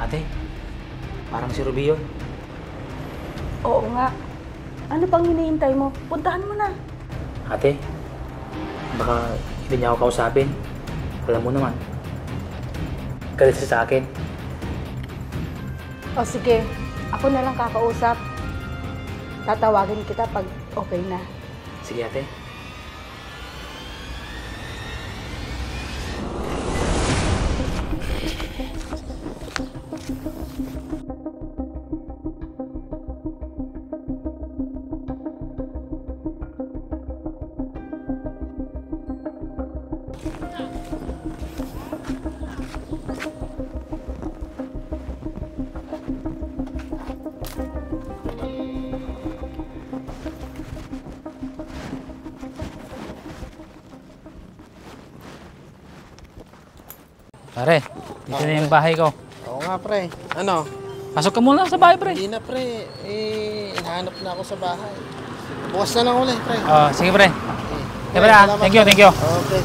Ate, parang si Ruby yun. Oo nga. Ano pang hinihintay mo? Puntahan mo na. Ate, baka hindi niya ako kausapin. Alam mo naman, galit siya sa akin. O sige, ako na lang kakausap. Tatawagin kita pag okay na. Sige ate. Pare, dito na yung bahay ko. Oo nga, pre. Ano? Pasok ka muna sa bahay, pre. Hindi na, pre. Hinahanap na ako sa bahay. Bukas na lang ulit, pre. Sige, pre. Okay, Pre, thank you, thank you. Okay.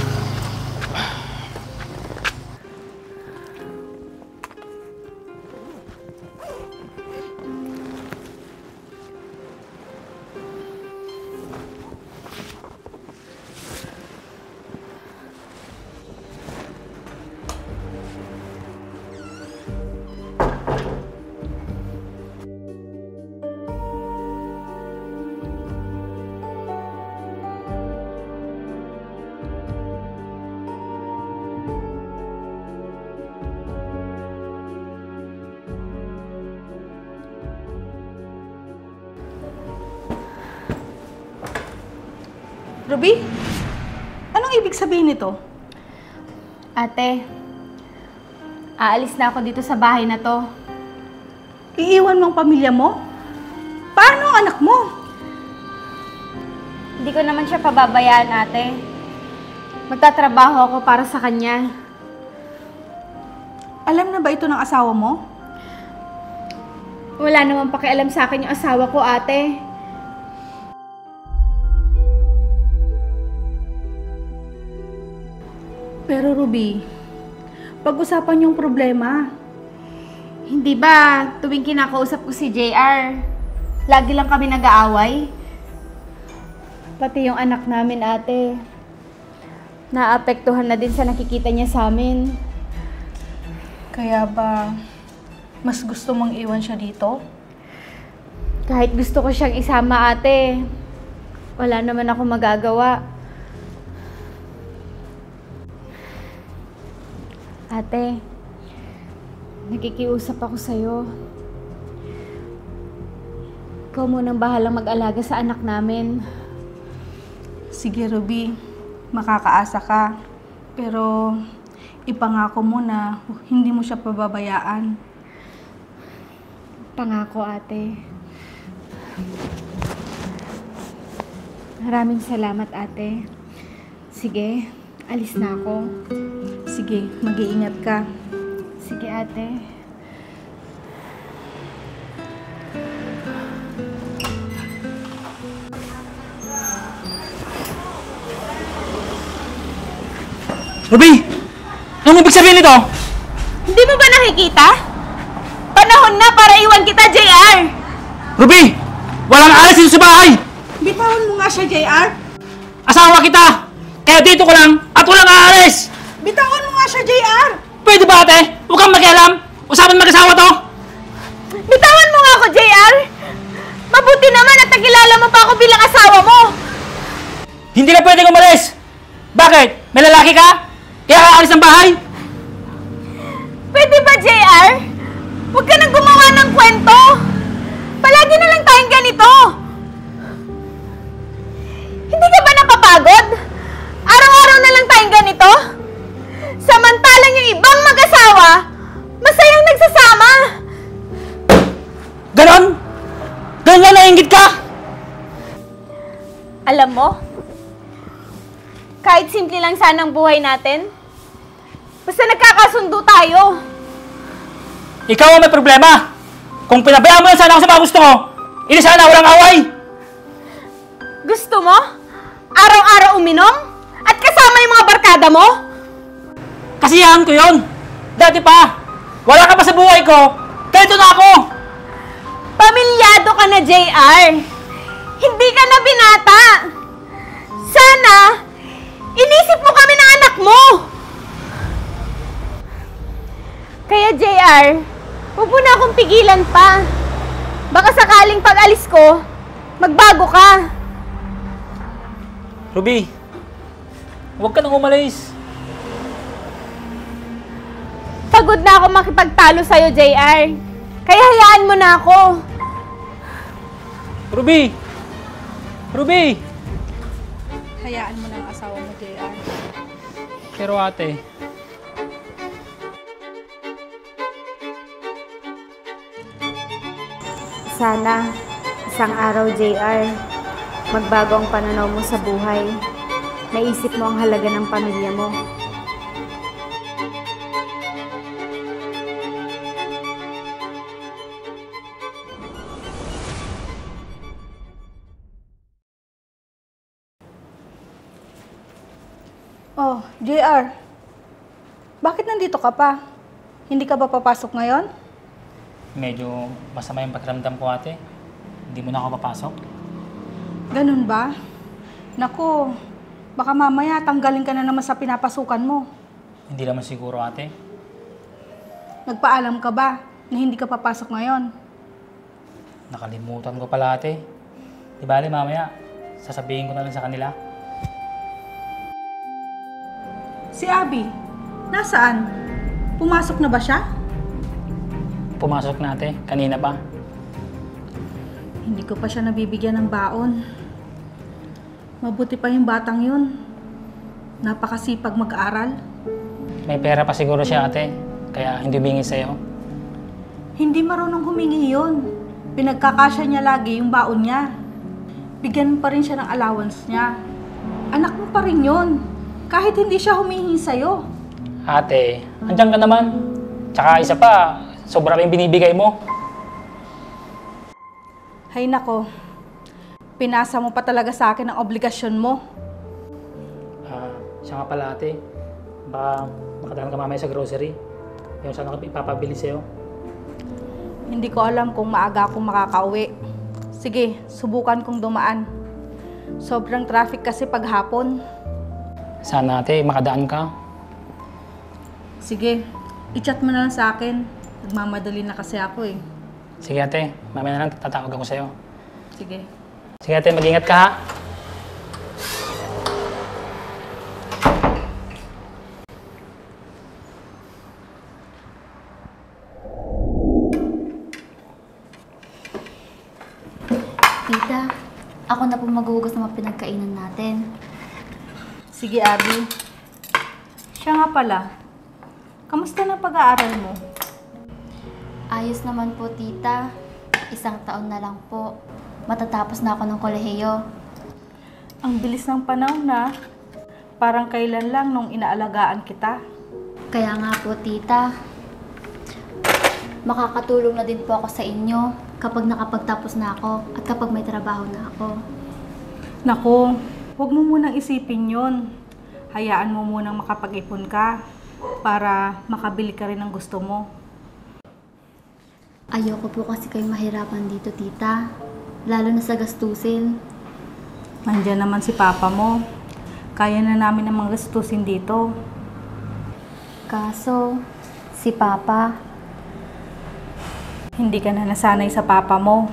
Ruby, anong ibig sabihin nito? Ate, aalis na ako dito sa bahay na to. Iiwan mo ang pamilya mo? Paano ang anak mo? Hindi ko naman siya pababayaan, ate. Magtatrabaho ako para sa kanya. Alam na ba ito ng asawa mo? Wala naman pakialam sa akin yung asawa ko, ate. Pero Ruby, pag-usapan yung problema. Hindi ba tuwing kinakausap ko si JR, lagi lang kami nag-aaway? Pati yung anak namin, ate. Naapektuhan na din sa nakikita niya sa amin. Kaya ba, mas gusto mong iwan siya dito? Kahit gusto ko siyang isama, ate, wala naman ako magagawa. Ate, nakikiusap ako sa'yo. Ikaw munang bahalang mag-alaga sa anak namin. Sige Ruby, makakaasa ka. Pero ipangako mo na hindi mo siya pababayaan. Pangako, ate. Maraming salamat, ate. Sige, alis na ako. Sige, mag-iingat ka. Sige, ate. Ruby! Anong ibig sabihin nito? Hindi mo ba nakikita? Panahon na para iwan kita, JR! Ruby! Walang alis dito sa bahay! Bitawan mo nga siya, JR. Asawa kita! Kaya dito ko lang at walang aalis! Bitawan mo nga siya, JR. Pwede ba ate? Huwag kang makialam! Usapan mag-asawa to! Bitawan mo nga ako, JR! Mabuti naman at nakilala mo pa ako bilang asawa mo! Hindi ka pwedeng umalis! Bakit? May lalaki ka? Kaya aalis ng bahay? Pwede ba, JR? Huwag ka nang gumawa ng kwento! Palagi na lang tayong ganito! Hindi ka ba napapagod? Araw-araw na lang tayong ganito? Samantalang yung ibang mag-asawa, masayang nagsasama! Ganon? Ganon na nainggit ka? Alam mo, kahit simple lang sana ang buhay natin, basta nagkakasundo tayo. Ikaw ang may problema! Kung pinabayaan mo lang sana ako sa mga gusto ko, hindi sana walang away! Gusto mo? Araw-araw uminom? At kasama yung mga barkada mo? Kasiyahan ko yun! Dati pa! Wala ka pa sa buhay ko! Ganito na ako! Pamilyado ka na, JR! Hindi ka na binata! Sana, inisip mo kami ng anak mo! Kaya, JR, huwag mo na akong pigilan pa. Baka sakaling pag-alis ko, magbago ka. Ruby, huwag ka nang umalis. Pagod na ako makipagtalo sa'yo, JR. Kaya hayaan mo na ako. Ruby! Ruby! Hayaan mo na ang asawa mo, JR. Pero ate, Sana, isang araw, JR, magbago ang pananaw mo sa buhay. Naisip mo ang halaga ng pamilya mo. Oh, JR. Bakit nandito ka pa? Hindi ka ba papasok ngayon? medyo masama yung pakiramdam ko ate. Hindi mo na ako papasok. Ganun ba? Naku, baka mamaya tanggalin ka na naman sa pinapasukan mo. Hindi naman siguro ate. Nagpaalam ka ba na hindi ka papasok ngayon? Nakalimutan ko pala ate. Di bale mamaya, sasabihin ko na lang sa kanila. Si Abby, nasaan? Pumasok na ba siya? Pumasok na ate, kanina pa. Hindi ko pa siya nabibigyan ng baon. Mabuti pa yung batang yun. Napakasipag mag-aral. May pera pa siguro siya ate, kaya hindi humingi sa'yo. Hindi marunong humingi yun. Pinagkakasya niya lagi yung baon niya. Bigyan mo pa rin siya ng allowance niya. Anak mo pa rin yun. Kahit hindi siya humihingi sa'yo. Ate, andyan ka naman. Tsaka isa pa, sobra pa yung binibigay mo. Hay nako, pinasa mo pa talaga sa akin ang obligasyon mo. Siya nga pala ate, baka makadaan ka mamaya sa grocery. Yung sana ko ipapabili sa'yo. Hindi ko alam kung maaga akong makakauwi. Sige, subukan kong dumaan. Sobrang traffic kasi paghapon. Sana ate, makadaan ka. Sige, i-chat mo na lang sa akin. Nagmamadali na kasi ako eh. Sige ate, mamaya na lang tatawag ako sa'yo. Sige. Sige ate, mag-ingat ka ha. Tita, ako na po maghuhugas ng mga pinagkainan natin. Sige, Abby. Siya nga pala. Kamusta na pag-aaral mo? Ayos naman po, tita. 1 taon na lang po. Matatapos na ako ng kolehiyo. Ang bilis ng panahon na. Parang kailan lang nung inaalagaan kita. Kaya nga po, tita. Makakatulong na din po ako sa inyo kapag nakapagtapos na ako at kapag may trabaho na ako. Naku, huwag mo munang isipin yun. Hayaan mo munang makapag-ipon ka para makabili ka rin ng gusto mo. Ayoko po kasi kayo mahirapan dito, tita. Lalo na sa gastusin. Nandiyan naman si Papa mo. Kaya na namin ang mga gastusin dito. Kaso, si Papa, Hindi ka na nasanay sa Papa mo.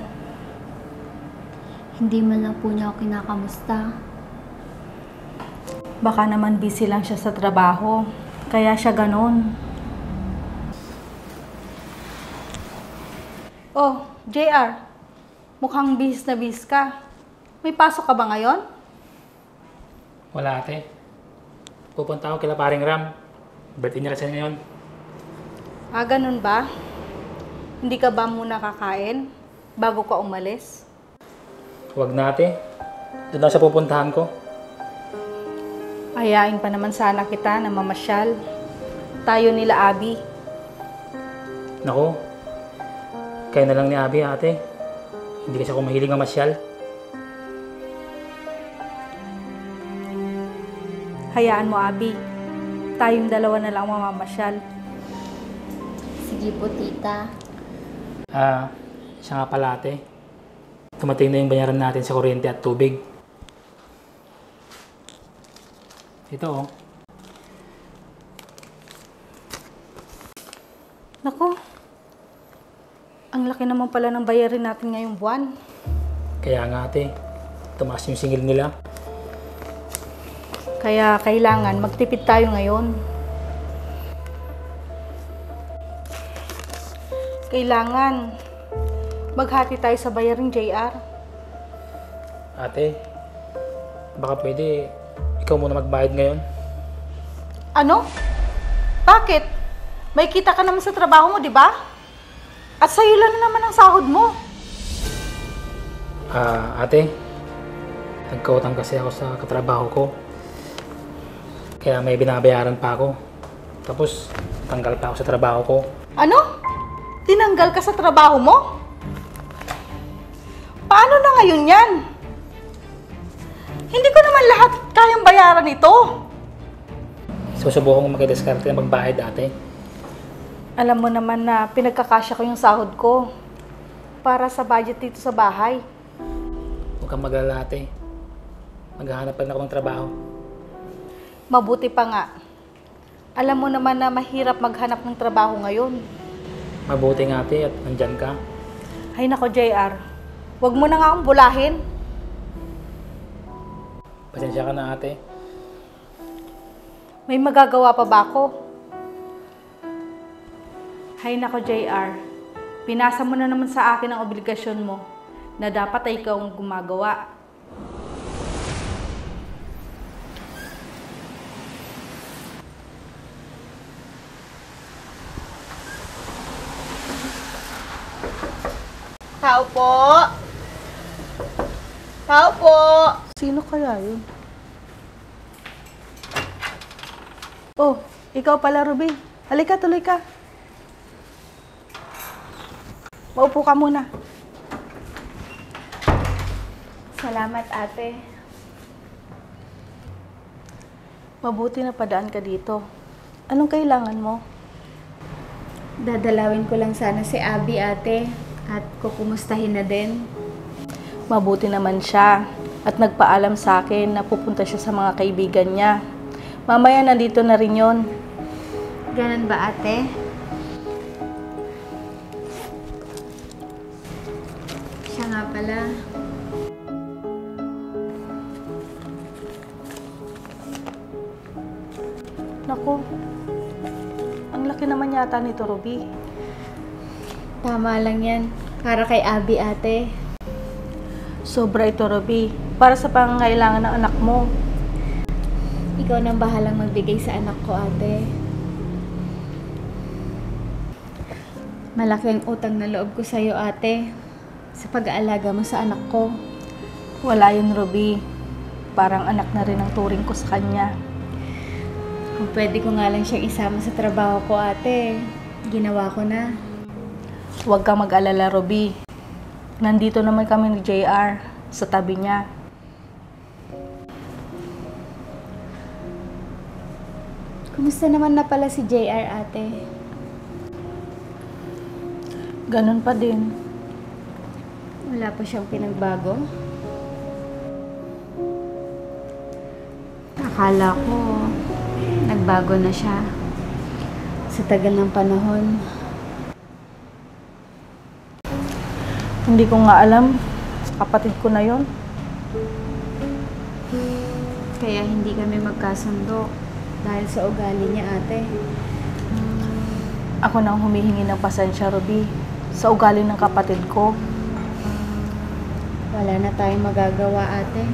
hindi man lang po niya ako kinakamusta. Baka naman busy lang siya sa trabaho. Kaya siya ganon. Oh, JR. Mukhang bihis na bihis ka. May pasok ka ba ngayon? Wala ate. Pupunta ako kila paring Ram. Birthday niya kasi ngayon. Ah, ganun ba? Hindi ka ba muna kakain bago ka umalis? Huwag na ate. Doon ako sa pupuntahan ko. Ayain pa naman sana kita na mamasyal. Tayo nila Abby. Naku, kayo na lang ni Abby ate. Hindi kasi ako mahilig mamasyal. Hayaan mo, Abby. Tayong dalawa na lang mamamasyal. Sige Si G po, tita. Siya nga pala ate. Tumating na yung bayaran natin sa kuryente at tubig. Ito oh. Naku, ang laki naman pala ng bayarin natin ngayong buwan. Kaya nga ate, tumaas yung singil nila. Kaya kailangan magtipid tayo ngayon. Kailangan maghati tayo sa bayarin, JR. Ate, baka pwede ikaw muna magbayad ngayon. Ano? Bakit? May kita ka naman sa trabaho mo, di ba? At sa'yo lang naman ang sahod mo. Ate, nagkautang kasi ako sa katrabaho ko. Kaya may binabayaran pa ako. Tapos, tanggal pa ako sa trabaho ko. Ano? Tinanggal ka sa trabaho mo? Paano na ngayon yan? Hindi ko naman lahat kayang bayaran ito. Susubukan ko makidiskarte na magbayad, ate. Alam mo naman na pinagkakasya ko yung sahod ko para sa budget dito sa bahay. Huwag kang mag-alala, ate. Maghahanap pa rin ako ng trabaho. Mabuti pa nga. Alam mo naman na mahirap maghanap ng trabaho ngayon. Mabuti nga, ate, at nandyan ka. Ay nako, JR. Huwag mo na nga akong bulahin. Pasensya ka na, ate. May magagawa pa ba ako? Hay nako, JR. Pinasa mo na naman sa akin ang obligasyon mo na dapat ay ikaw ang gumagawa. Tao po! Tao po! Sino kaya yun? Oh, ikaw pala, Ruby. Halika, tuloy ka. Maupo ka muna. Salamat, ate. Mabuti na padaan ka dito. Anong kailangan mo? Dadalawin ko lang sana si Abby, ate. At kukumustahin na din. Mabuti naman siya. At nagpaalam sa akin na pupunta siya sa mga kaibigan niya. Mamaya nandito na rin yon. Ganun ba, ate? Siya nga pala. Naku, ang laki naman yata nito, Ruby. Tama lang yan. Para kay Abby, ate. Sobra ito, Ruby. Para sa pangangailangan ng anak mo. Ikaw nang bahalang magbigay sa anak ko, ate. Malaki ang utang na loob ko sa'yo, ate. Sa pag-aalaga mo sa anak ko. Wala yun, Ruby. Parang anak na rin ang turing ko sa kanya. Kung pwede ko nga lang siyang isama sa trabaho ko, ate. Ginawa ko na. Huwag kang mag-alala, Ruby. Nandito naman kami ni JR sa tabi niya. Kumusta naman na pala si JR, ate? Ganun pa din. Wala pa siyang pinagbago? Akala ko, nagbago na siya. Sa tagal ng panahon. Hindi ko nga alam. Kapatid ko na yon. Kaya hindi kami magkasundo dahil sa ugali niya, ate. Ako nang humihingi ng pasensya, Ruby, sa ugali ng kapatid ko. Wala na tayong magagawa, ate.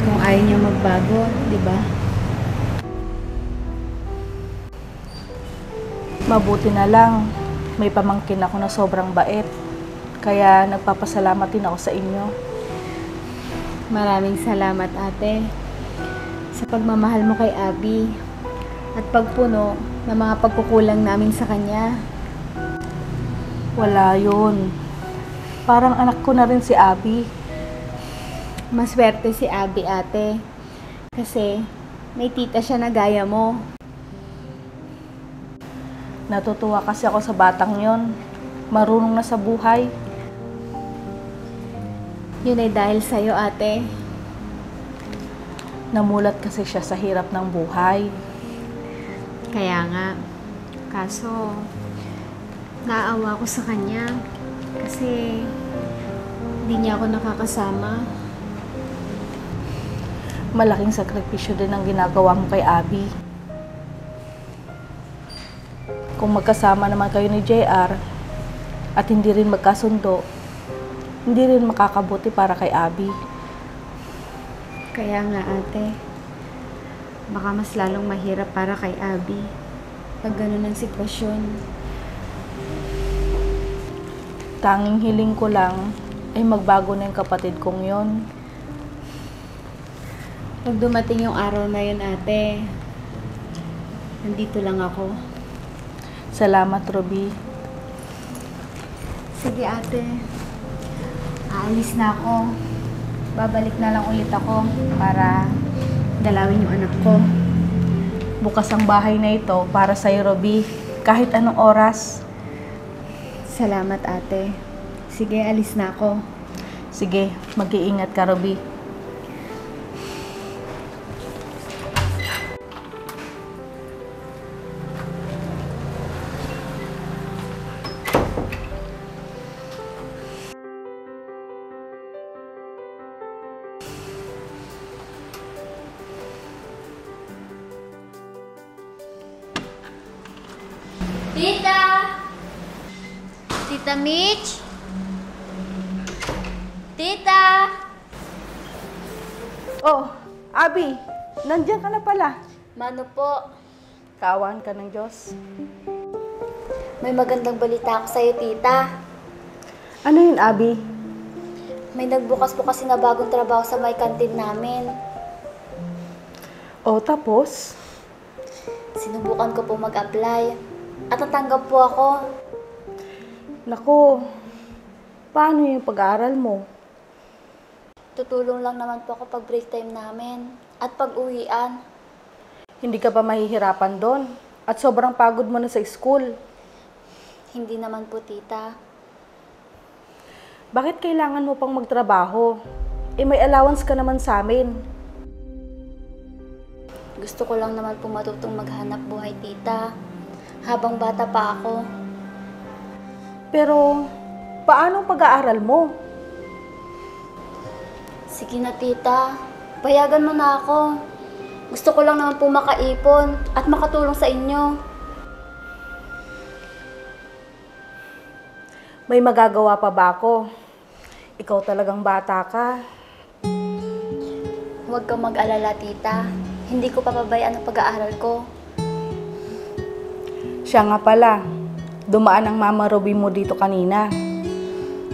Kung ayaw niya magbago, di ba? Mabuti na lang, may pamangkin ako na sobrang bait. Kaya nagpapasalamat din ako sa inyo. Maraming salamat, ate. Sa pagmamahal mo kay Abby at pagpuno ng mga pagkukulang namin sa kanya. Wala yun. Parang anak ko na rin si Abby. Maswerte si Abby, ate. Kasi may tita siya na gaya mo. Natutuwa kasi ako sa batang yon. Marunong na sa buhay. Yun ay dahil sa'yo, ate. Namulat kasi siya sa hirap ng buhay. Kaya nga. Kaso, naawa ko sa kanya. Kasi, hindi niya ako nakakasama. Malaking sakripisyo din ang ginagawa mo kay Abby. Kung magkasama naman kayo ni JR at hindi rin magkasundo, hindi rin makakabuti para kay Abby. Kaya nga, ate. Baka mas lalong mahirap para kay Abby. Pag ganun ang sitwasyon. Tanging hiling ko lang ay magbago na yung kapatid kong yon. Pag dumating yung araw na yun, ate, nandito lang ako. Salamat, Ruby. Sige, ate. Aalis na ako. Babalik na lang ulit ako para dalawin yung anak ko. Bukas ang bahay na ito para sa'yo, Ruby. Kahit anong oras. Salamat, ate. Sige, alis na ako. Sige, mag-iingat ka, Ruby. Tita! Tita Mitch? Tita! Oh, Abby, nandiyan ka na pala. Mano po? Kaawaan ka ng Diyos. May magandang balita ako sa'yo, tita. Ano yun, Abby? May nagbukas po kasi na bagong trabaho sa may kantin namin. Oh, tapos? Sinubukan ko po mag-apply. At natanggap po ako. Naku, paano yung pag-aaral mo? Tutulong lang naman po ako pag break time namin. At pag uwian. Hindi ka ba mahihirapan doon? At sobrang pagod mo na sa school. Hindi naman po, tita. Bakit kailangan mo pang magtrabaho? May allowance ka naman sa amin. Gusto ko lang naman po matutong maghanap buhay, tita. Habang bata pa ako. Pero, paano ang pag-aaral mo? Sige na, tita. Payagan mo na ako. Gusto ko lang naman po makaipon at makatulong sa inyo. May magagawa pa ba ako? Ikaw talagang bata ka. Huwag kang mag-alala, tita. Hindi ko papabayaan ang pag-aaral ko. Siya nga pala, dumaan ang Mama Ruby mo dito kanina.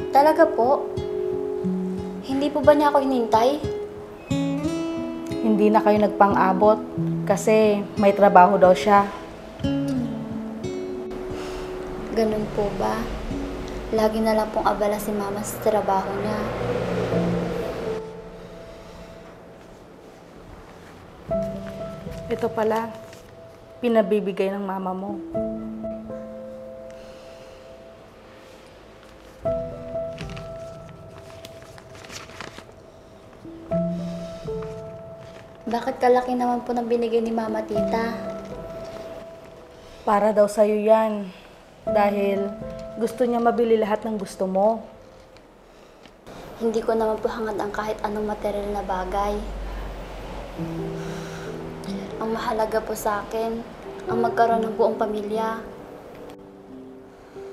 Talaga po? Hindi po ba niya ako hinintay? Hindi na kayo nagpang-abot kasi may trabaho daw siya. Ganun po ba? Lagi na lang pong abala si mama sa trabaho niya. Ito pala, pinabibigay ng mama mo. Bakit kalaki naman po ng binigay ni mama, tita? Para daw sa'yo yan. Dahil gusto niya mabili lahat ng gusto mo. Hindi ko naman po hangad ang kahit anong material na bagay. Ang mahalaga po sa akin, ang magkaroon ng buong pamilya.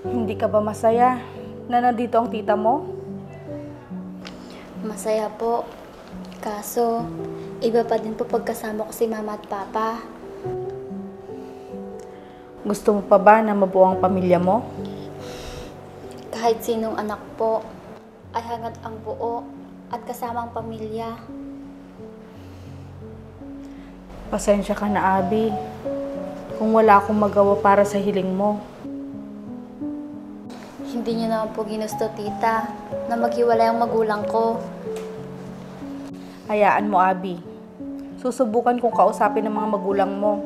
Hindi ka ba masaya na nandito ang tita mo? Masaya po. Kaso, iba pa din po pagkasama ko si mama at papa. Gusto mo pa ba na mabuo ang pamilya mo? Kahit sinong anak po, ay hangad ang buo at kasama ang pamilya. Pasensya ka na, Abby. Kung wala akong magawa para sa hiling mo. Hindi niyo naman po ginusto, tita, na maghiwalay ang magulang ko. Hayaan mo, Abby. Susubukan kong kausapin ng mga magulang mo.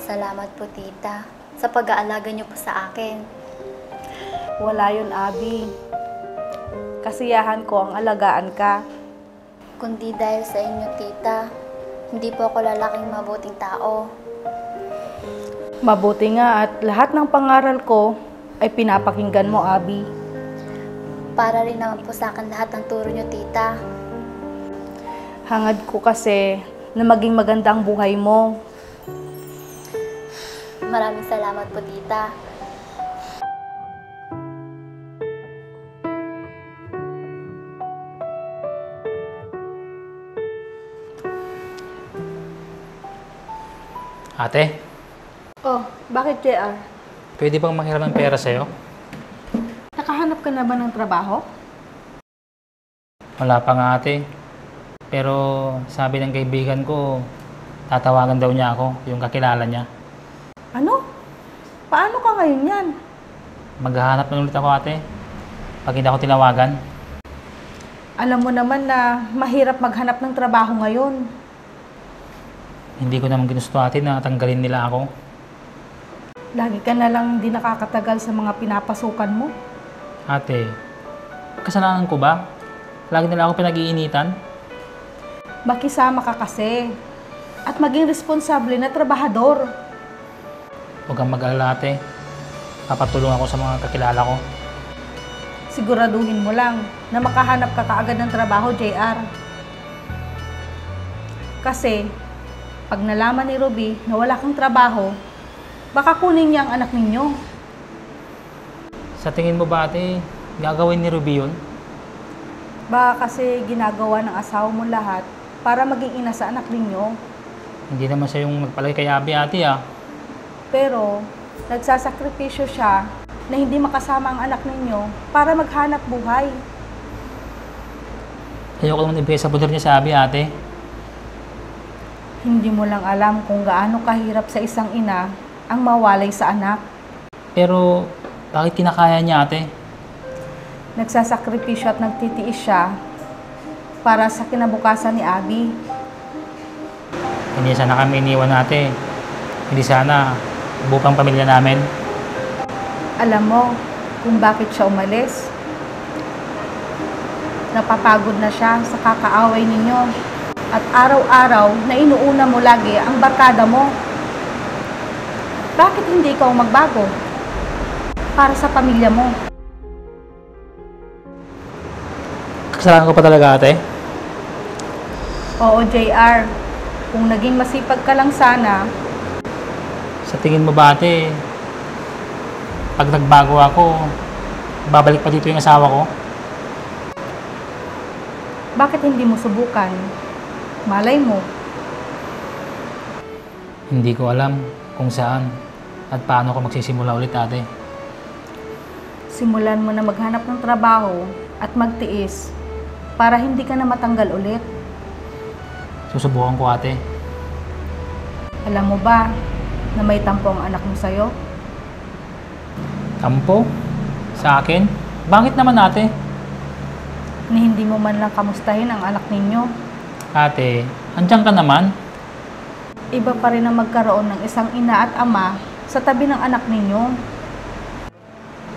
Salamat po, tita. sa pag-aalaga niyo po sa akin. Wala yun, Abby. Kasiyahan ko ang alagaan ka. Kundi dahil sa inyo, tita, hindi po ako lalaking mabuting tao. Mabuti nga at lahat ng pangaral ko ay pinapakinggan mo, Abby. Para rin naman po sa akin lahat ng turo niyo, tita. Hangad ko kasi na maging maganda ang buhay mo. Maraming salamat po, tita. Ate, Oh, bakit, JR? pwede bang manghiram ng pera sa'yo? Nakahanap ka na ba ng trabaho? Wala pa nga ate. Pero sabi ng kaibigan ko, tatawagan daw niya ako, yung kakilala niya. Ano? Paano ka ngayon yan? Maghahanap na ulit ako ate, pag hindi ako tinawagan. Alam mo naman na mahirap maghanap ng trabaho ngayon. Hindi ko naman ginusto ate na tanggalin nila ako. Lagi ka na lang di nakakatagal sa mga pinapasukan mo. Ate, kasalanan ko ba? Lagi nila ako pinag-iinitan. Makisama ka kasi. At maging responsable na trabahador. Huwag kang mag-alala ate. Papatulong ako sa mga kakilala ko. Siguraduhin mo lang na makahanap ka kaagad ng trabaho, JR. Kasi, pag nalaman ni Ruby na wala kang trabaho, baka kunin niya ang anak ninyo. Sa tingin mo ba ate, gagawin ni Ruby yun? Baka kasi ginagawa ng asawa mo lahat para maging ina sa anak ninyo. Hindi naman siya yung magpalagay kay Abby ate ah. Pero, nagsasakripisyo siya na hindi makasama ang anak ninyo para maghanap buhay. Ayoko naman ibigay sa poder niya sa Abby ate. Hindi mo lang alam kung gaano kahirap sa isang ina ang mawalay sa anak. Pero bakit kinakaya niya ate? Nagsasakripisyo at nagtitiis siya para sa kinabukasan ni Abby. Hindi sana kami iniwan ate. Hindi sana bupang pamilya namin. Alam mo kung bakit siya umalis? Napapagod na siya sa kakaaway ninyo at araw-araw na inuuna mo lagi ang barkada mo. Bakit hindi ikaw magbago para sa pamilya mo? Kasalanan ko pa talaga ate. Oo, JR. Kung naging masipag ka lang sana, Sa tingin mo ba ate, pag nagbago ako, babalik pa dito yung asawa ko? bakit hindi mo subukan? Malay mo. Hindi ko alam kung saan at paano ko magsisimula ulit ate. Simulan mo na maghanap ng trabaho at magtiis para hindi ka na matanggal ulit. Susubukan ko ate. Alam mo ba na may tampo ang anak mo sa'yo? Tampo? Sa akin? Bakit naman ate? Ni hindi mo man lang kamustahin ang anak ninyo. Ate, andyan ka naman. Iba pa rin ang magkaroon ng isang ina at ama sa tabi ng anak ninyo.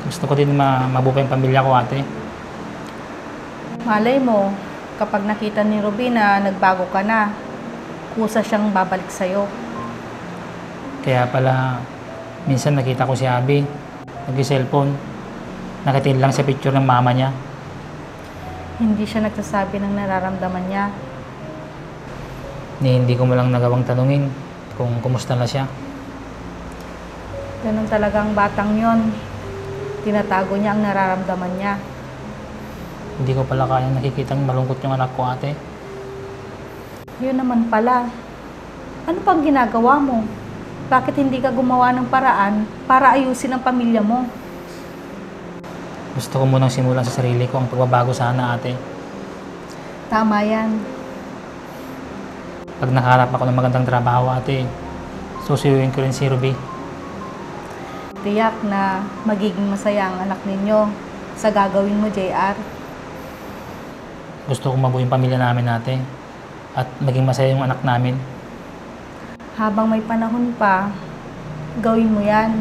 Gusto ko din mabuhay ang pamilya ko ate. Malay mo, kapag nakita ni Ruby na nagbago ka na, kusa siyang babalik sa'yo. Kaya pala, minsan nakita ko si Abby, nag-cellphone, nakatingin lang sa picture ng mama niya. Hindi siya nagsasabi ng nararamdaman niya. Ni hindi ko malang nagawang tanungin kung kumusta na siya. Ganun talagang batang yon. Tinatago niya ang nararamdaman niya. Hindi ko pala kayang nakikitang malungkot yung anak ko ate. Yun naman pala. Ano pang ginagawa mo? Bakit hindi ka gumawa ng paraan para ayusin ang pamilya mo? Gusto ko munang simulan sa sarili ko ang pagbabago sana ate. Tama yan. Pag nakaharap ako ng magandang trabaho ate, susuyuin ko rin si Ruby. Tiyak na magiging masaya ang anak ninyo sa gagawin mo, JR. Gusto kong mabuhay yung pamilya namin ate at maging masaya yung anak namin. Habang may panahon pa, Gawin mo yan.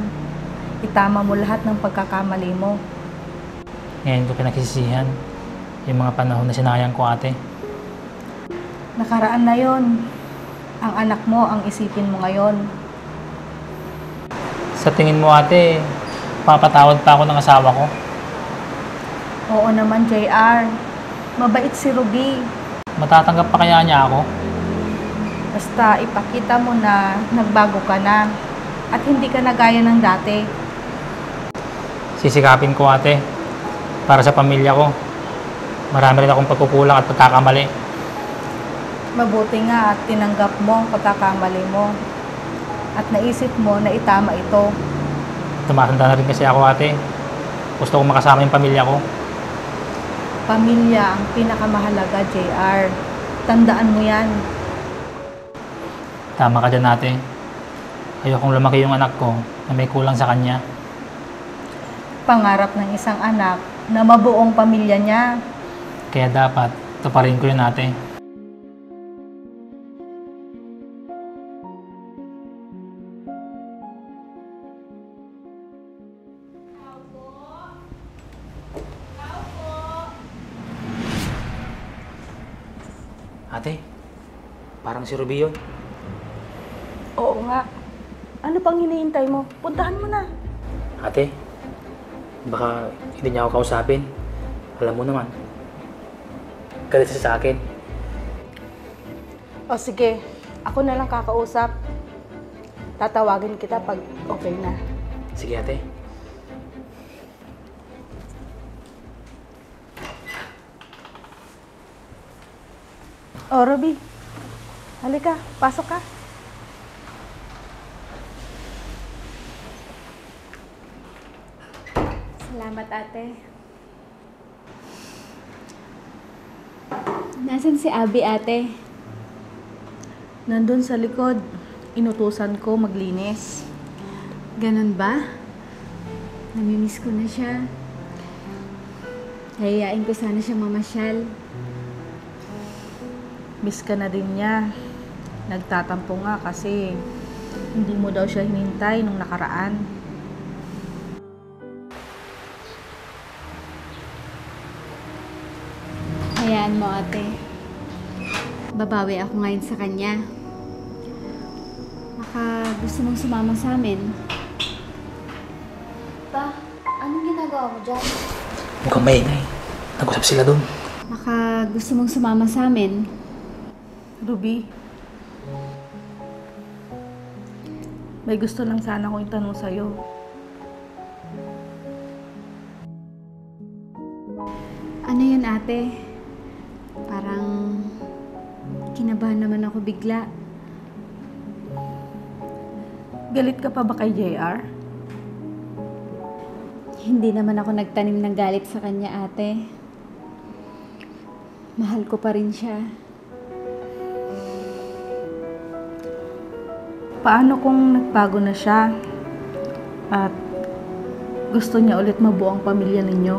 Itama mo lahat ng pagkakamali mo. Ngayon ko pinagsisisihan yung mga panahon na sinayang ko, ate. Nakaraan na yon. Ang anak mo ang isipin mo ngayon. Sa tingin mo, ate, papatawad pa ako ng asawa ko? Oo naman, JR. Mabait si Ruby. Matatanggap pa kaya niya ako? Basta ipakita mo na nagbago ka na at hindi ka na gaya ng dati. Sisikapin ko, ate, para sa pamilya ko. Marami rin akong pagkukulang at pagkakamali. Mabuti nga at tinanggap mo ang pagkakamali mo. At naisip mo na itama ito. Tumatanda na rin kasi ako, ate. Gusto kong makasama yung pamilya ko. Pamilya ang pinakamahalaga, JR. Tandaan mo yan. Tama ka dyan, ate. Ayokong lumaki yung anak ko na may kulang sa kanya. Pangarap ng isang anak na mabuong pamilya niya. Kaya dapat tuparin ko yun, ate. Ate, parang si Ruby yun. Oo nga. Ano pang hinihintay mo? Puntahan mo na. Ate, baka hindi niya ako kausapin. Alam mo naman, galit siya sa akin. O sige, ako na lang kakausap. Tatawagin kita pag okay na. Sige, ate. O, Ruby. Halika, pasok ka. Salamat, ate. Nasaan si Abby, ate? Nandun sa likod. Inutusan ko maglinis. Ganun ba? Namimiss ko na siya. Hayayain ko sana siya mamasyal. Miss ka na din niya. Nagtatampo nga kasi hindi mo daw siya hinintay nung nakaraan. Hayaan mo, ate. Babawi ako ngayon sa kanya. Baka gusto mong sumama sa amin. Pa, anong ginagawa mo dyan? Mukhang maingay. Nag-usap sila dun. Baka gusto mong sumama sa amin. Ruby, may gusto lang sana akong itanong sa'yo. Ano yun, ate? Parang kinabahan naman ako bigla. Galit ka pa ba kay JR? Hindi naman ako nagtanim ng galit sa kanya, ate. Mahal ko pa rin siya. Paano kung nagbago na siya at gusto niya ulit mabuo ang pamilya ninyo?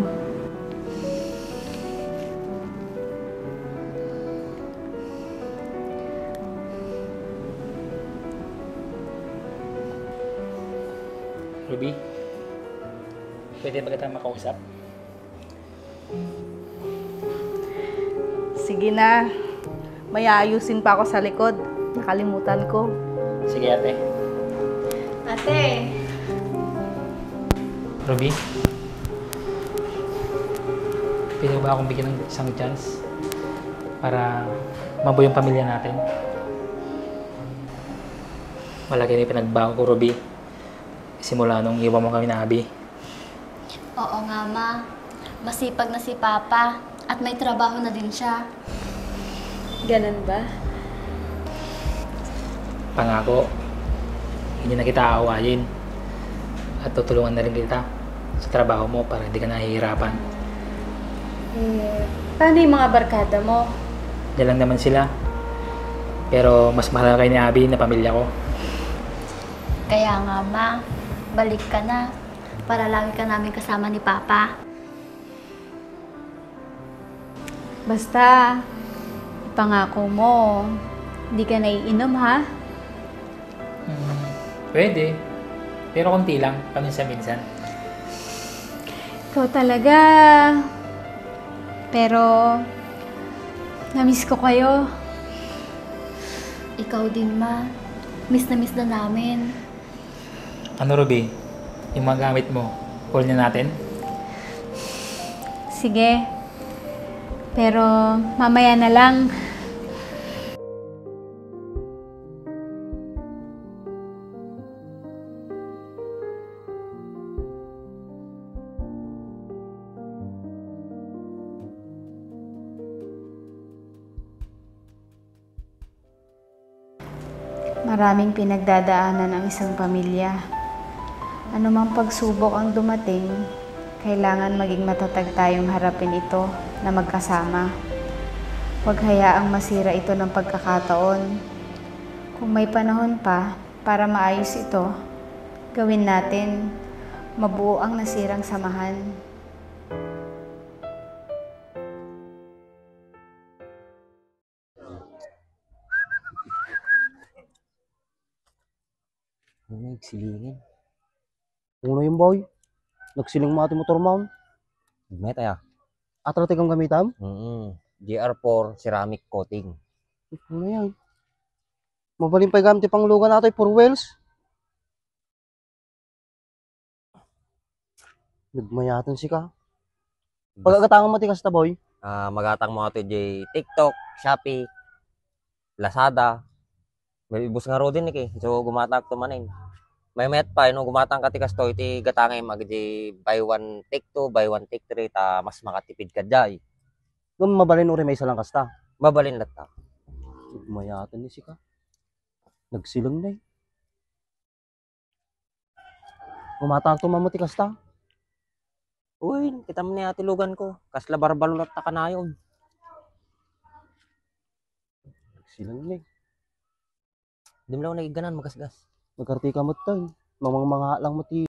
Ruby, pwede ba kita makausap? Sige na. May aayusin pa ako sa likod. Nakalimutan ko. Sige, ate. Ate! Ruby, pwede ba akong bigyan ng isang chance para mabuo yung pamilya natin? Malaki na yung pinagbago ko, Ruby. Simula nung iwan mo kami na Abby. Oo nga, ma. Masipag na si Papa at may trabaho na din siya. Ganun ba? Pangako, hindi na kita aawayin. At tutulungan na rin kita sa trabaho mo para hindi ka nahihirapan. Paano yung mga barkada mo? Diyan lang naman sila. Pero mas mahal kayo ni Abby na pamilya ko. Kaya nga, ma. Balik ka na para lagi ka namin kasama ni Papa. Basta, ipangako mo, hindi ka naiinom, ha? Pwede. Pero konti lang, paminsan-minsan. Ikaw talaga. Pero, namiss ko kayo. Ikaw din, ma. Miss na namin. Ano, Ruby? Yung mga gamit mo, call na natin? Sige. Pero, mamaya na lang. Maraming pinagdadaanan ang isang pamilya. Anumang pagsubok ang dumating, kailangan maging matatag tayong harapin ito na magkasama. Huwag hayaang masira ito ng pagkakataon. Kung may panahon pa para maayos ito, gawin natin. Mabuo ang nasirang samahan. Ano nagsilingin? Uno yung boy. Nagsiling mo ating motor mount. Meta ya. Atratik ang gamitam. GR4 ceramic coating. Ano yan? Mabaling pa gamit pang lugan natin for wheels. Nagmayatan si ka. Pagkakatangan mo tikas ta boy. Magatang mo ato di TikTok, Shopee, Lazada. May ibus nga ro din eh. So gumatag to manin. May met pa no gumatang ka tikas to iti gatangay mag di buy one take 2, buy one take 3 ta mas makatipid ka jay. Gum mabalin uri may isa lang kasta. Mabalin lata. Nagmayatan ni si ka. Nagsilang na eh. Gumatang to mamuti kasta. Uy, kita mo ni ati lugan ko. Kasla barbalot ta kanayon. Nagsilang na eh. Di mo lang nagiganan magasgas. Nagkartika mo tayo. Mga lang mati